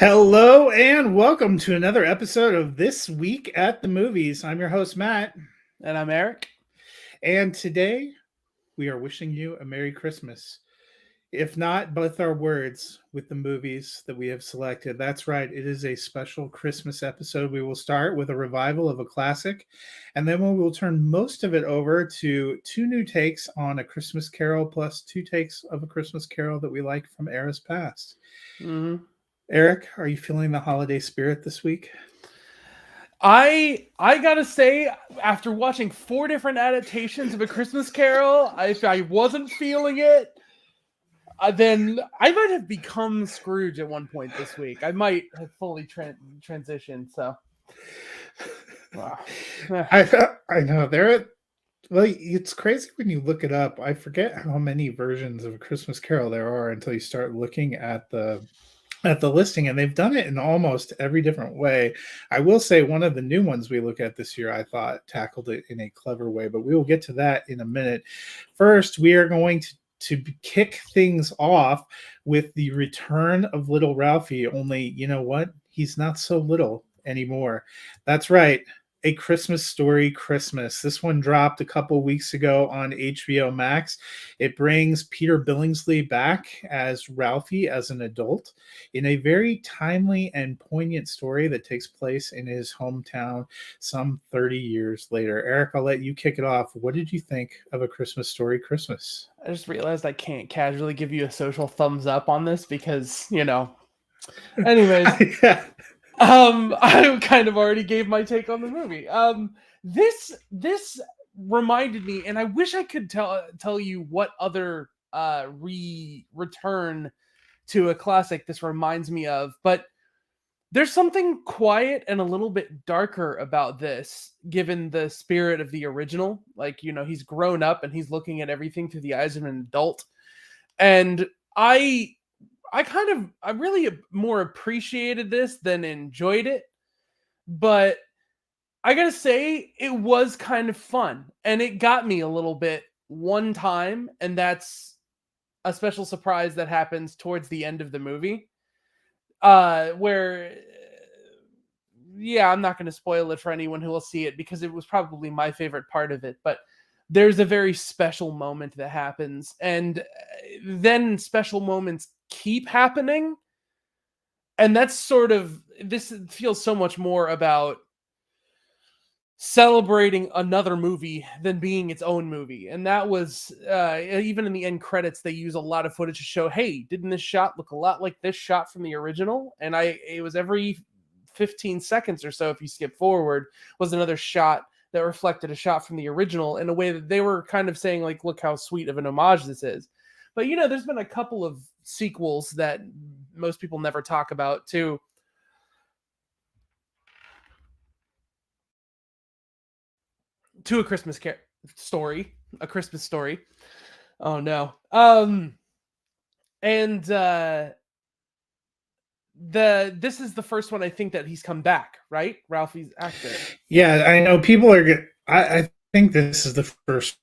Hello and welcome to another episode of This Week at the Movies. I'm your host, Matt, And I'm Eric. and today we are wishing you a Merry Christmas. If not, both our words with the movies that we have selected. That's right, it is a special Christmas episode. We will start with a revival of a classic, and then we will turn most of it over to two new takes on A Christmas Carol, plus two takes of A Christmas Carol that we like from eras past. Mm-hmm. Eric, are you feeling the holiday spirit this week? I gotta say, after watching 4 different adaptations of A Christmas Carol, if I wasn't feeling it, then I might have become Scrooge at one point this week. I might have fully transitioned. So, wow. I know well, it's crazy when you look it up. I forget how many versions of A Christmas Carol there are until you start looking at the listing, and they've done it in almost every different way. I will say one of the new ones we look at this year, I thought tackled it in a clever way, but we will get to that in a minute. First, we are going to kick things off with the return of little Ralphie. Only, you know what? He's not so little anymore. That's right. A Christmas Story Christmas. This one dropped a couple weeks ago on HBO Max. It brings Peter Billingsley back as Ralphie as an adult in a very timely and poignant story that takes place in his hometown some 30 years later. Eric, I'll let you kick it off. What did you think of A Christmas Story Christmas? I just realized I can't casually give you a social thumbs up on this because, Anyways, Yeah. I kind of already gave my take on the movie. This reminded me, and I wish I could tell you what other return to a classic this reminds me of, but there's something quiet and a little bit darker about this, given the spirit of the original. Like, he's grown up and he's looking at everything through the eyes of an adult, and I really more appreciated this than enjoyed it, but I gotta say it was kind of fun and it got me a little bit one time, and that's a special surprise that happens towards the end of the movie. Where yeah, I'm not gonna spoil it for anyone who will see it because it was probably my favorite part of it, but there's a very special moment that happens, and then special moments keep happening, and that's sort of this feels so much more about celebrating another movie than being its own movie. And that was even in the end credits they use a lot of footage to show, hey, didn't this shot look a lot like this shot from the original? And it was every 15 seconds or so, if you skip forward, was another shot that reflected a shot from the original, in a way that they were kind of saying, like, look how sweet of an homage this is. But there's been a couple of sequels that most people never talk about to A Christmas story, A Christmas Story. Oh no. And this is the first one I think that he's come back, right? Ralphie's actor. Yeah, I know people are going I think this is the first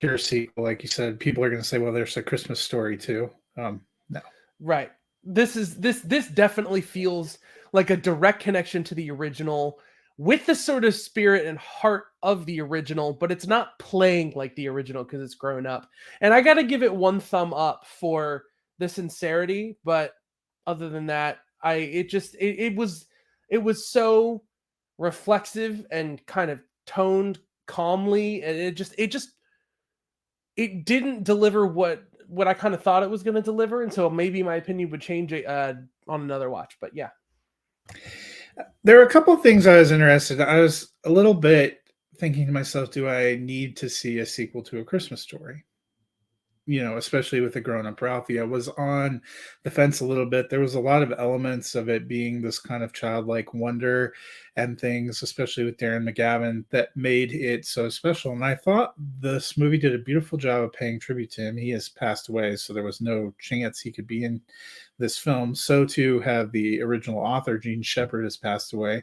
pure sequel. Like you said, people are going to say, well, there's A Christmas Story too. No. Right. This definitely feels like a direct connection to the original, with the sort of spirit and heart of the original, but it's not playing like the original because it's grown up. And I got to give it one thumb up for the sincerity, but other than that, it was so reflexive and kind of toned calmly, and it didn't deliver what I kind of thought it was going to deliver, and so maybe my opinion would change on another watch. But yeah. There are a couple of things I was interested in. I was a little bit thinking to myself, do I need to see a sequel to A Christmas Story? Especially with the grown up Ralphie. I was on the fence a little bit. There was a lot of elements of it being this kind of childlike wonder and things, especially with Darren McGavin, that made it so special. And I thought this movie did a beautiful job of paying tribute to him. He has passed away, so there was no chance he could be in this film. So too have the original author, Gene Shepard, has passed away.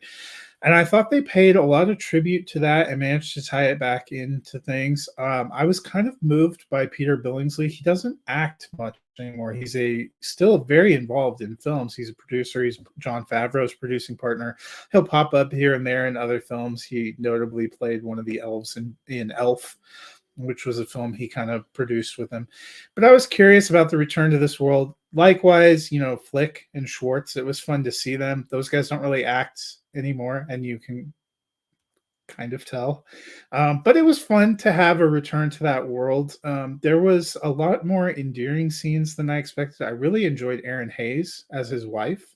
And I thought they paid a lot of tribute to that and managed to tie it back into things. I was kind of moved by Peter Billingsley. He doesn't act much anymore. He's still very involved in films. He's a producer. He's Jon Favreau's producing partner. He'll pop up here and there in other films. He notably played one of the elves in Elf, which was a film he kind of produced with him. But I was curious about the return to this world. Likewise, Flick and Schwartz, it was fun to see them. Those guys don't really act anymore, and you can kind of tell. But it was fun to have a return to that world. There was a lot more endearing scenes than I expected. I really enjoyed Erin Hayes as his wife.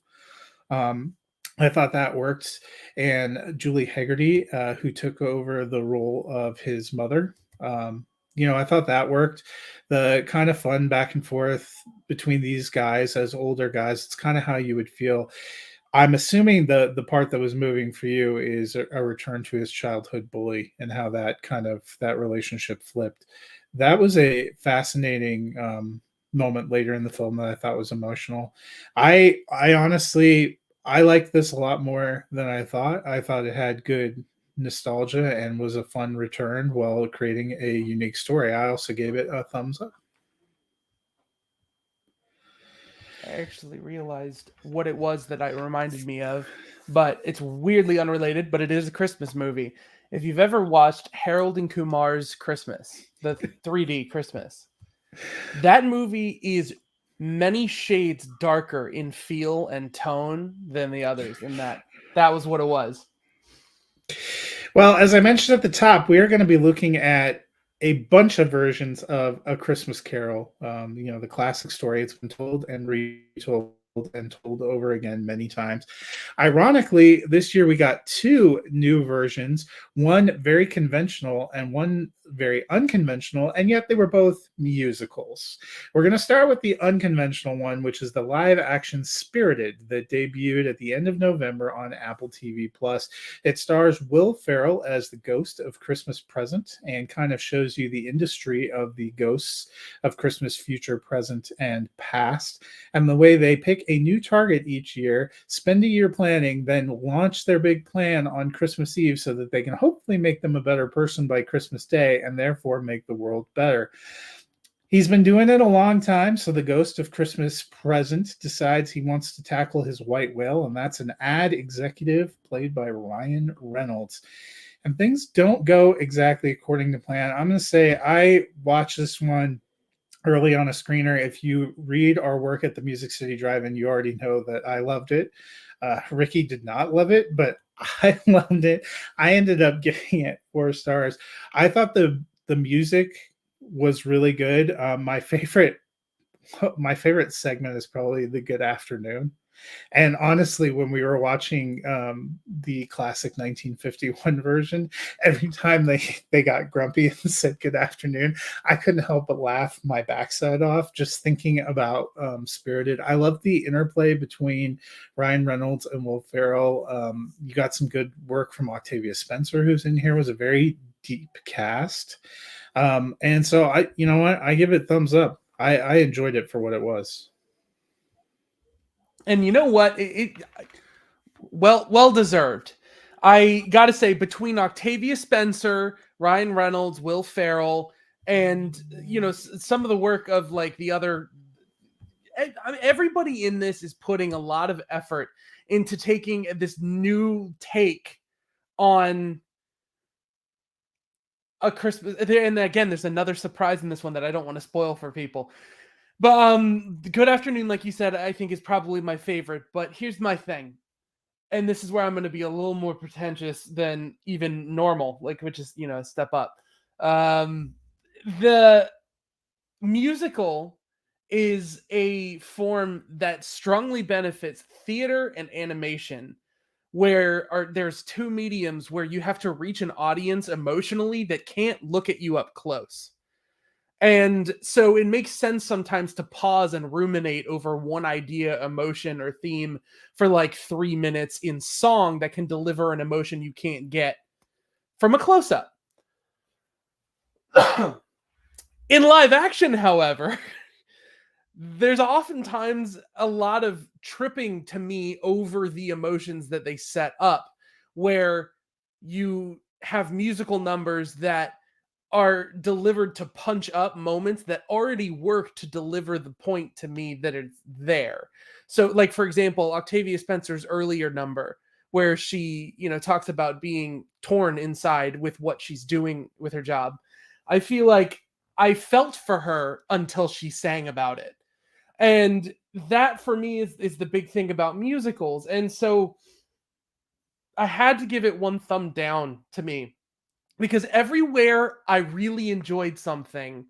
I thought that worked. And Julie Haggerty, who took over the role of his mother. I thought that worked. The kind of fun back and forth between these guys as older guys, it's kind of how you would feel. I'm assuming the part that was moving for you is a return to his childhood bully and how that relationship flipped. That was a fascinating moment later in the film that I thought was emotional. I honestly I liked this a lot more than I thought. I thought it had good nostalgia and was a fun return while creating a unique story. I also gave it a thumbs up. I actually realized what it was that it reminded me of, but it's weirdly unrelated, but it is a Christmas movie. If you've ever watched Harold and Kumar's Christmas, the 3D Christmas, that movie is many shades darker in feel and tone than the others in that. That was what it was. Well, as I mentioned at the top, we are going to be looking at a bunch of versions of A Christmas Carol. The classic story. It's been told and retold and told over again many times. Ironically, this year we got two new versions, one very conventional and one very unconventional, and yet they were both musicals. We're going to start with the unconventional one, which is the live action Spirited that debuted at the end of November on Apple TV Plus. It stars Will Ferrell as the ghost of Christmas present and kind of shows you the industry of the ghosts of Christmas future, present, and past, and the way they pick a new target each year, spend a year planning, then launch their big plan on Christmas Eve so that they can hopefully make them a better person by Christmas Day and therefore make the world better. He's been doing it a long time, so the ghost of Christmas present decides he wants to tackle his white whale, and that's an ad executive played by Ryan Reynolds. And things don't go exactly according to plan. I'm going to say I watched this one early on a screener. If you read our work at the Music City Drive-In, you already know that I loved it. Ricky did not love it, but I loved it. I ended up giving it 4 stars. I thought the music was really good. My favorite segment is probably the Good Afternoon. And honestly, when we were watching the classic 1951 version, every time they got grumpy and said good afternoon, I couldn't help but laugh my backside off just thinking about Spirited. I love the interplay between Ryan Reynolds and Will Ferrell. You got some good work from Octavia Spencer, who's in here. It was a very deep cast. And so I give it thumbs up. I enjoyed it for what it was. And you know what? Well deserved. I got to say, between Octavia Spencer, Ryan Reynolds, Will Ferrell, and some of the work of like the other, everybody in this is putting a lot of effort into taking this new take on a Christmas. And again, there's another surprise in this one that I don't want to spoil for people. But Good Afternoon, like you said, I think is probably my favorite. But here's my thing, and this is where I'm going to be a little more pretentious than even normal, which is a step up. The musical is a form that strongly benefits theater and animation, where there's two mediums where you have to reach an audience emotionally that can't look at you up close. And so it makes sense sometimes to pause and ruminate over one idea, emotion, or theme for like 3 minutes in song that can deliver an emotion you can't get from a close-up. In live action, however, there's oftentimes a lot of tripping to me over the emotions that they set up, where you have musical numbers that are delivered to punch up moments that already work to deliver the point to me that it's there. So, like, for example, Octavia Spencer's earlier number, where she, talks about being torn inside with what she's doing with her job. I feel like I felt for her until she sang about it. And that for me is the big thing about musicals. And so I had to give it one thumb down to me, because everywhere I really enjoyed something,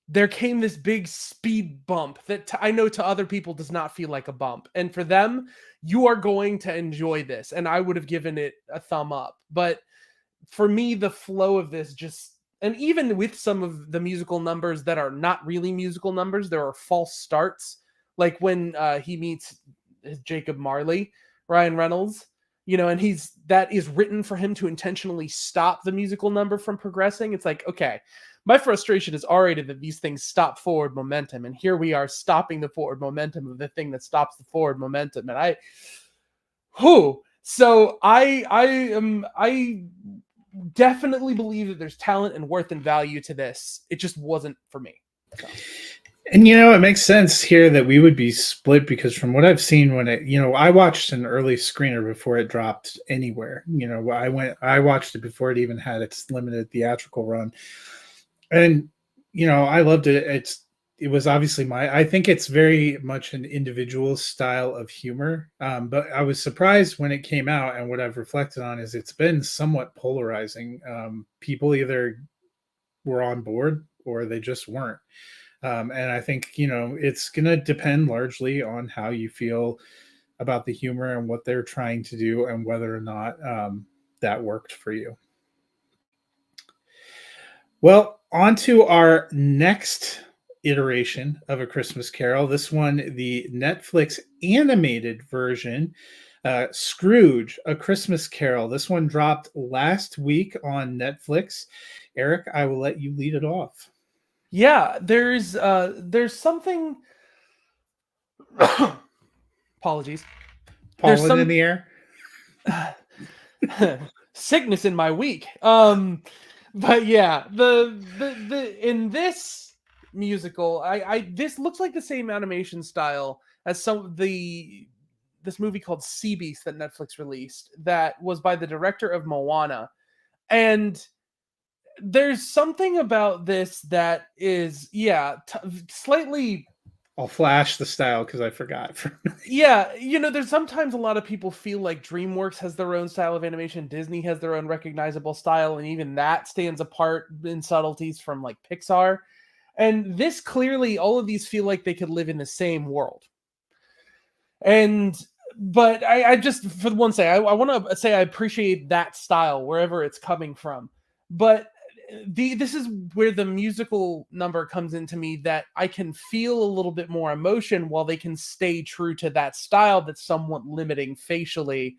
there came this big speed bump that I know to other people does not feel like a bump. And for them, you are going to enjoy this. And I would have given it a thumb up. But for me, the flow of this just, and even with some of the musical numbers that are not really musical numbers, there are false starts. Like when he meets Jacob Marley, Ryan Reynolds, and that is written for him to intentionally stop the musical number from progressing. It's like, okay, my frustration is already that these things stop forward momentum, and here we are stopping the forward momentum of the thing that stops the forward momentum. And so I definitely believe that there's talent and worth and value to this. It just wasn't for me. So. And it makes sense here that we would be split, because from what I've seen, when I watched an early screener before it dropped anywhere. I watched it before it even had its limited theatrical run, and I loved it. It was obviously I think it's very much an individual style of humor, but I was surprised when it came out, and what I've reflected on is it's been somewhat polarizing. People either were on board or they just weren't. And I think, it's going to depend largely on how you feel about the humor and what they're trying to do, and whether or not that worked for you. Well, on to our next iteration of A Christmas Carol. This one, the Netflix animated version, Scrooge, A Christmas Carol. This one dropped last week on Netflix. Eric, I will let you lead it off. Yeah, there's something. Apologies. Pollen in the air. Sickness in my week. But yeah, the in this musical, this looks like the same animation style as this movie called Sea Beast that Netflix released, that was by the director of Moana. And there's something about this that is, slightly. I'll flash the style because I forgot. Yeah, there's sometimes a lot of people feel like DreamWorks has their own style of animation, Disney has their own recognizable style, and even that stands apart in subtleties from like Pixar. And this clearly, all of these feel like they could live in the same world. But I just, for one say, I want to say I appreciate that style wherever it's coming from. But this is where the musical number comes into me, that I can feel a little bit more emotion while they can stay true to that style that's somewhat limiting facially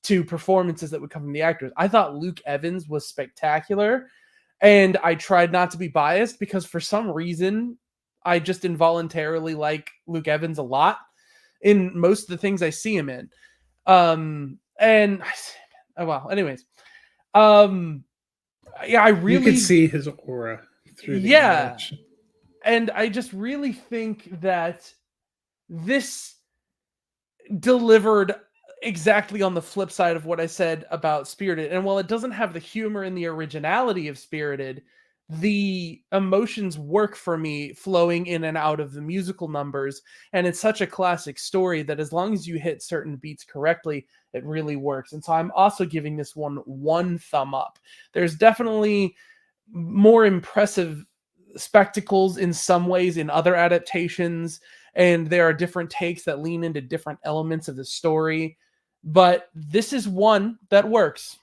to performances that would come from the actors. I thought Luke Evans was spectacular, and I tried not to be biased because for some reason I just involuntarily like Luke Evans a lot in most of the things I see him in. And oh well, anyways. Yeah, I really, you could see his aura through the image. And I just really think that this delivered exactly on the flip side of what I said about Spirited. And while it doesn't have the humor and the originality of Spirited, the emotions work for me flowing in and out of the musical numbers. And it's such a classic story that as long as you hit certain beats correctly, it really works. And so I'm also giving this one thumb up. There's definitely more impressive spectacles in some ways in other adaptations, and there are different takes that lean into different elements of the story. But this is one that works.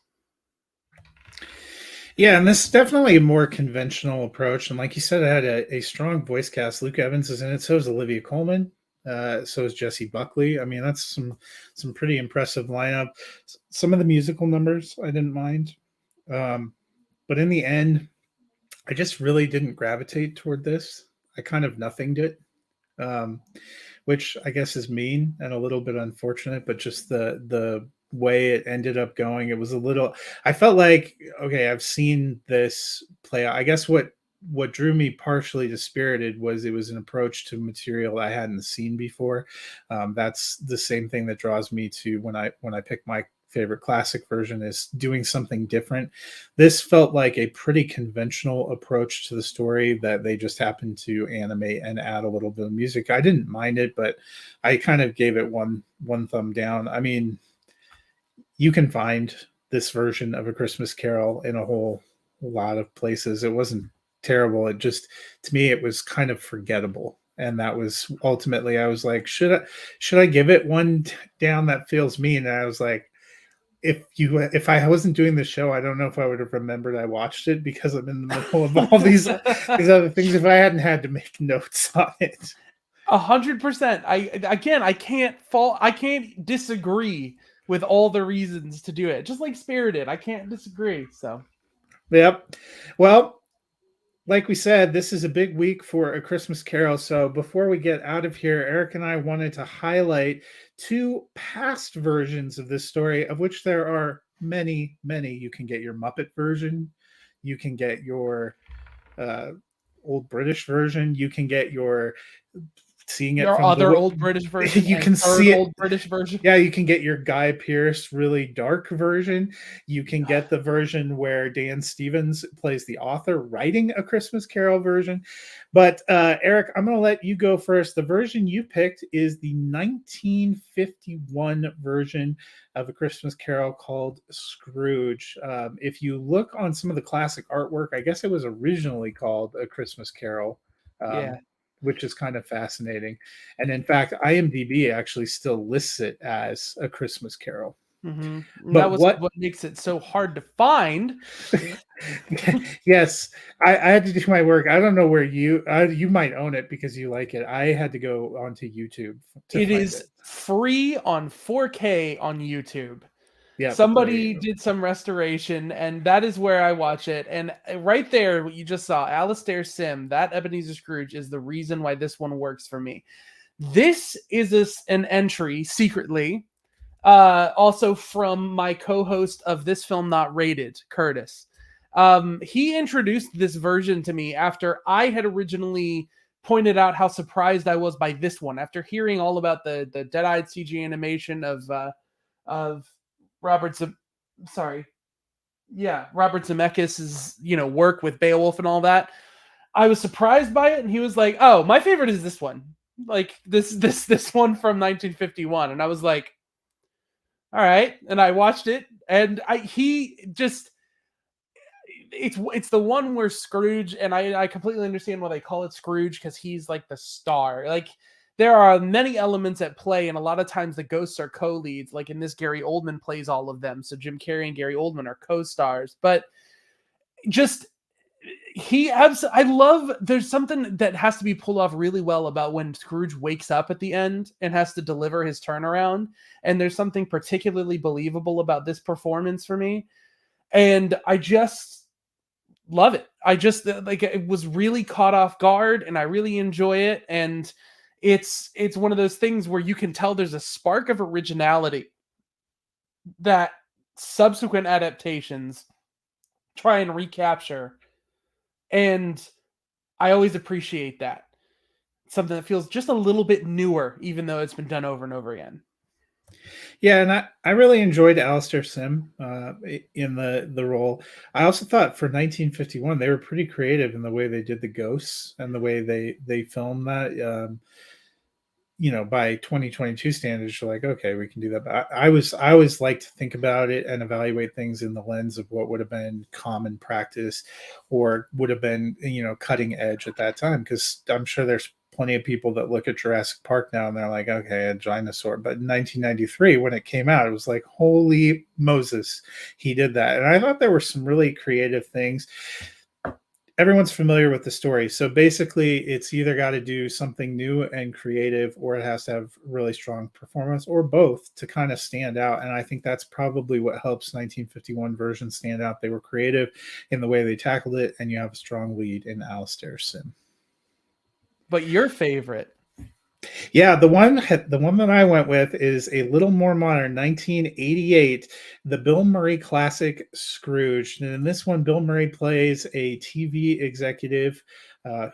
Yeah, and this is definitely a more conventional approach. And like you said, it had a strong voice cast. Luke Evans is in it. So is Olivia Colman. So is Jessie Buckley. I mean, that's some pretty impressive lineup. Some of the musical numbers I didn't mind. But in the end, I just really didn't gravitate toward this. I kind of nothinged it, which I guess is mean and a little bit unfortunate. But just the way it ended up going. It was a little, I felt like, okay, I've seen this play out. I guess what drew me partially to Spirited was it was an approach to material I hadn't seen before. That's the same thing that draws me to when I pick my favorite classic version, is doing something different. This felt like a pretty conventional approach to the story that they just happened to animate and add a little bit of music. I didn't mind it, but I kind of gave it one thumb down. I mean, you can find this version of A Christmas Carol in a whole lot of places. It wasn't terrible. It just, to me, it was kind of forgettable. And that was ultimately, I was like, should I give it one down? That feels mean. And I was like, if I wasn't doing the show, I don't know if I would have remembered I watched it, because I'm in the middle of all these other things. If I hadn't had to make notes on it. 100%. I can't disagree with all the reasons to do it. Just like Spirited, I can't disagree. So, Yep. Well, like we said, this is a big week for A Christmas Carol. So before we get out of here, Eric and I wanted to highlight two past versions of this story, of which there are many, many. You can get your Muppet version, you can get your uh, old British version, you can get your seeing it your from other old British version, you and can third see it. old British version. Yeah, you can get your Guy Pearce really dark version. You can get the version where Dan Stevens plays the author writing A Christmas Carol version. But Eric, I'm going to let you go first. The version you picked is the 1951 version of A Christmas Carol called Scrooge. If you look on some of the classic artwork, I guess it was originally called A Christmas Carol. Yeah. Which is kind of fascinating. And in fact, IMDb actually still lists it as A Christmas Carol. Mm-hmm. But That was what makes it so hard to find. Yes, I had to do my work. I don't know where you might own it because you like it. I had to go onto YouTube to It find is free on 4K on YouTube. Yeah, Somebody did some restoration, and that is where I watch it. And right there, what you just saw, Alastair Sim, that Ebenezer Scrooge, is the reason why this one works for me. This is an entry secretly, also from my co-host of This Film Not Rated, Curtis. He introduced this version to me after I had originally pointed out how surprised I was by this one, after hearing all about the dead-eyed CG animation of Robert Zemeckis' work with Beowulf and all that. I was surprised by it, and he was like, "Oh, my favorite is this one, like this one from 1951." And I was like, "All right." And I watched it, and it's the one where Scrooge, and I completely understand why they call it Scrooge, because he's like the star. Like, there are many elements at play, and a lot of times the ghosts are co-leads. Like in this, Gary Oldman plays all of them, so Jim Carrey and Gary Oldman are co-stars. But just I love. There's something that has to be pulled off really well about when Scrooge wakes up at the end and has to deliver his turnaround. And there's something particularly believable about this performance for me, and I just love it. I just like, it was really caught off guard, and I really enjoy it. And it's one of those things where you can tell there's a spark of originality that subsequent adaptations try and recapture, and I always appreciate that. Something that feels just a little bit newer, even though it's been done over and over again. Yeah, and I really enjoyed Alastair Sim in the role. I also thought for 1951 they were pretty creative in the way they did the ghosts and the way they filmed that. By 2022 standards, you're like, okay, we can do that. But I always like to think about it and evaluate things in the lens of what would have been common practice or would have been, cutting edge at that time. Because I'm sure there's plenty of people that look at Jurassic Park now and they're like, okay, a dinosaur. But in 1993, when it came out, it was like, holy Moses, he did that. And I thought there were some really creative things. Everyone's familiar with the story. So basically, it's either got to do something new and creative, or it has to have really strong performance, or both, to kind of stand out. And I think that's probably what helps 1951 version stand out. They were creative in the way they tackled it, and you have a strong lead in Alastair Sim. But your favorite? Yeah, the one that I went with is a little more modern, 1988, the Bill Murray classic Scrooge. And in this one, Bill Murray plays a TV executive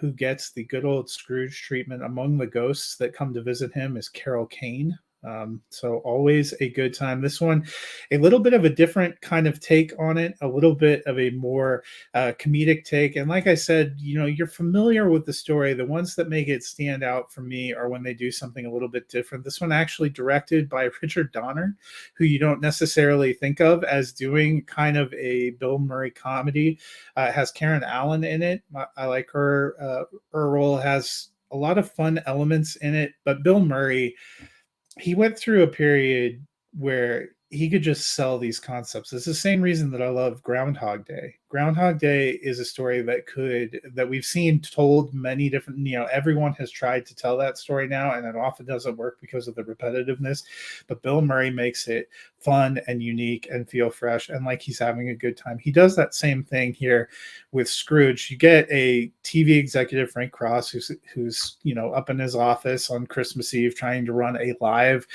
who gets the good old Scrooge treatment. Among the ghosts that come to visit him is Carol Kane. So always a good time. This one, a little bit of a different kind of take on it, a little bit of a more comedic take. And like I said, you're familiar with the story. The ones that make it stand out for me are when they do something a little bit different. This one actually directed by Richard Donner, who you don't necessarily think of as doing kind of a Bill Murray comedy. It has Karen Allen in it. I like her. Her role has a lot of fun elements in it, but Bill Murray, he went through a period where he could just sell these concepts. It's the same reason that I love Groundhog Day. Groundhog Day is a story that we've seen told many different, everyone has tried to tell that story now, and it often doesn't work because of the repetitiveness. But Bill Murray makes it fun and unique and feel fresh and like he's having a good time. He does that same thing here with Scrooge. You get a TV executive, Frank Cross, who's up in his office on Christmas Eve trying to run a live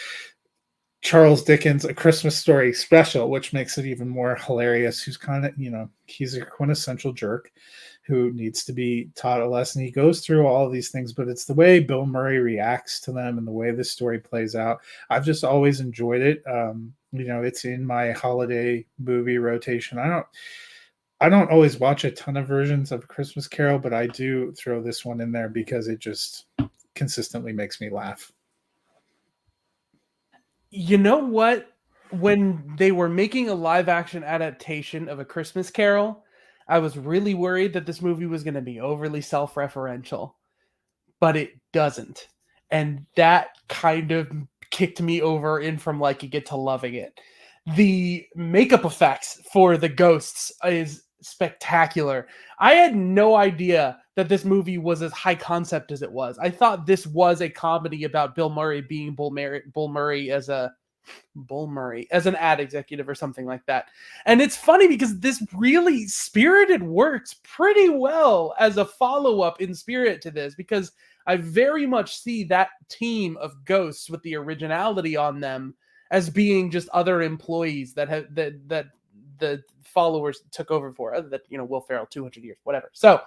Charles Dickens A Christmas Story special, which makes it even more hilarious. Who's kind of, he's a quintessential jerk who needs to be taught a lesson. He goes through all of these things, but it's the way Bill Murray reacts to them and the way the story plays out. I've just always enjoyed it. It's in my holiday movie rotation. I don't always watch a ton of versions of Christmas Carol, but I do throw this one in there because it just consistently makes me laugh. You know what? When they were making a live action adaptation of A Christmas Carol, I was really worried that this movie was going to be overly self-referential, but it doesn't. And that kind of kicked me over in from liking it to loving it. The makeup effects for the ghosts is spectacular. I had no idea that this movie was as high concept as it was. I thought this was a comedy about Bill Murray being Bull Murray as an ad executive or something like that. And it's funny because this really Spirited works pretty well as a follow-up in spirit to this, because I very much see that team of ghosts with the originality on them as being just other employees that have that the followers took over for, other than Will Ferrell 200 years, whatever. So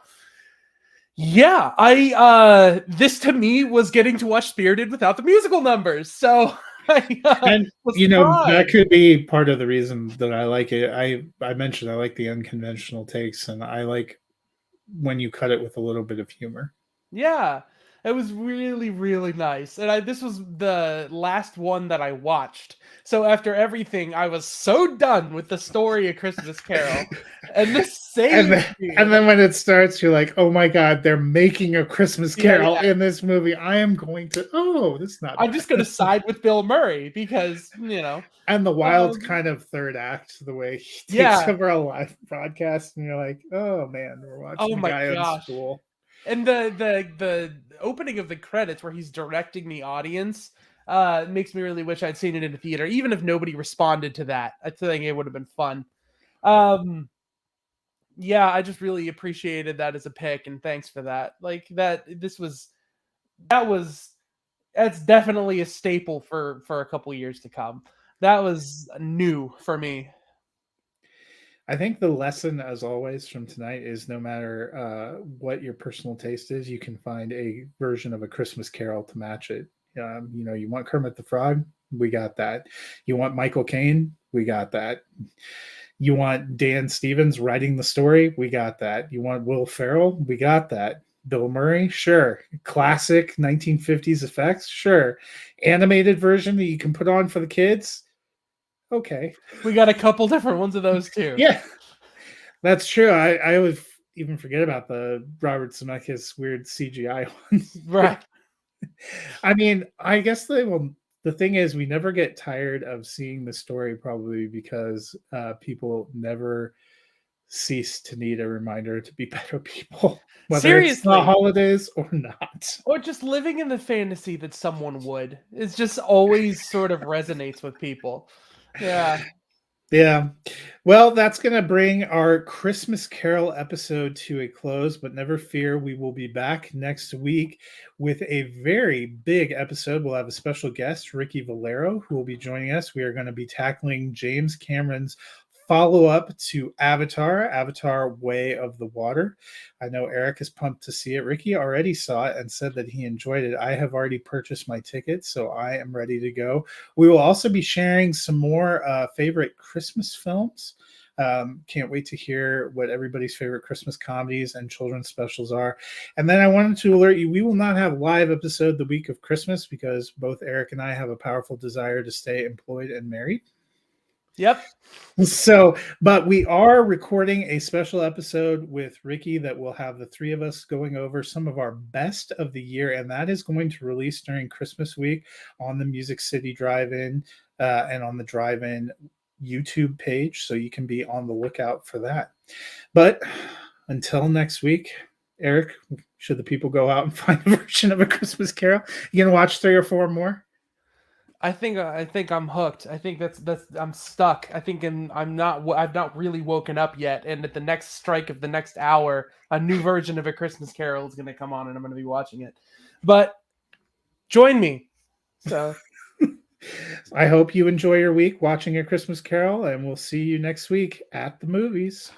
yeah, this to me was getting to watch Spirited without the musical numbers. So and that could be part of the reason that I like it. I mentioned I like the unconventional takes, and I like when you cut it with a little bit of humor. Yeah, it was really, really nice. And this was the last one that I watched. So after everything, I was so done with the story of Christmas Carol. And this saved me. And then when it starts, you're like, oh my God, they're making a Christmas Carol in this movie. I am going to, this is not I'm just going to side with Bill Murray because, And the wild kind of third act, the way he takes over a live broadcast, and you're like, oh man, we're watching a guy on school. And the opening of the credits where he's directing the audience makes me really wish I'd seen it in the theater, even if nobody responded to that. I think it would have been fun. Yeah, I just really appreciated that as a pick, and thanks for that. Like that's definitely a staple for a couple years to come. That was new for me. I think the lesson, as always, from tonight is no matter what your personal taste is, you can find a version of A Christmas Carol to match it. You want Kermit the Frog? We got that. You want Michael Caine? We got that. You want Dan Stevens writing the story? We got that. You want Will Ferrell? We got that. Bill Murray? Sure. Classic 1950s effects? Sure. Animated version that you can put on for the kids? Okay. We got a couple different ones of those too. Yeah, that's true. I would even forget about the Robert Zemeckis weird CGI ones. Right. I mean, I guess the thing is, we never get tired of seeing the story, probably because people never cease to need a reminder to be better people, whether Seriously. It's the holidays or not. Or just living in the fantasy that someone would. It just always sort of resonates with people. Yeah. Yeah. Well, that's going to bring our Christmas Carol episode to a close, but never fear, we will be back next week with a very big episode. We'll have a special guest, Ricky Valero, who will be joining us. We are going to be tackling James Cameron's follow up to Avatar Way of the Water. I know Eric is pumped to see it. Ricky already saw it and said that he enjoyed it. I have already purchased my ticket, so I am ready to go. We will also be sharing some more favorite Christmas films. Can't wait to hear what everybody's favorite Christmas comedies and children's specials are. And then I wanted to alert you, we will not have live episode the week of Christmas because both Eric and I have a powerful desire to stay employed and married. Yep. So, but we are recording a special episode with Ricky that will have the three of us going over some of our best of the year, and that is going to release during Christmas week on the Music City Drive-In and on the Drive-In YouTube page, so you can be on the lookout for that. But until next week, Eric, should the people go out and find a version of A Christmas Carol? You gonna watch 3 or 4 more? I think I'm hooked. I think that's I'm stuck. I've not really woken up yet. And at the next strike of the next hour, a new version of A Christmas Carol is going to come on, and I'm going to be watching it. But join me. So I hope you enjoy your week watching A Christmas Carol, and we'll see you next week at the movies.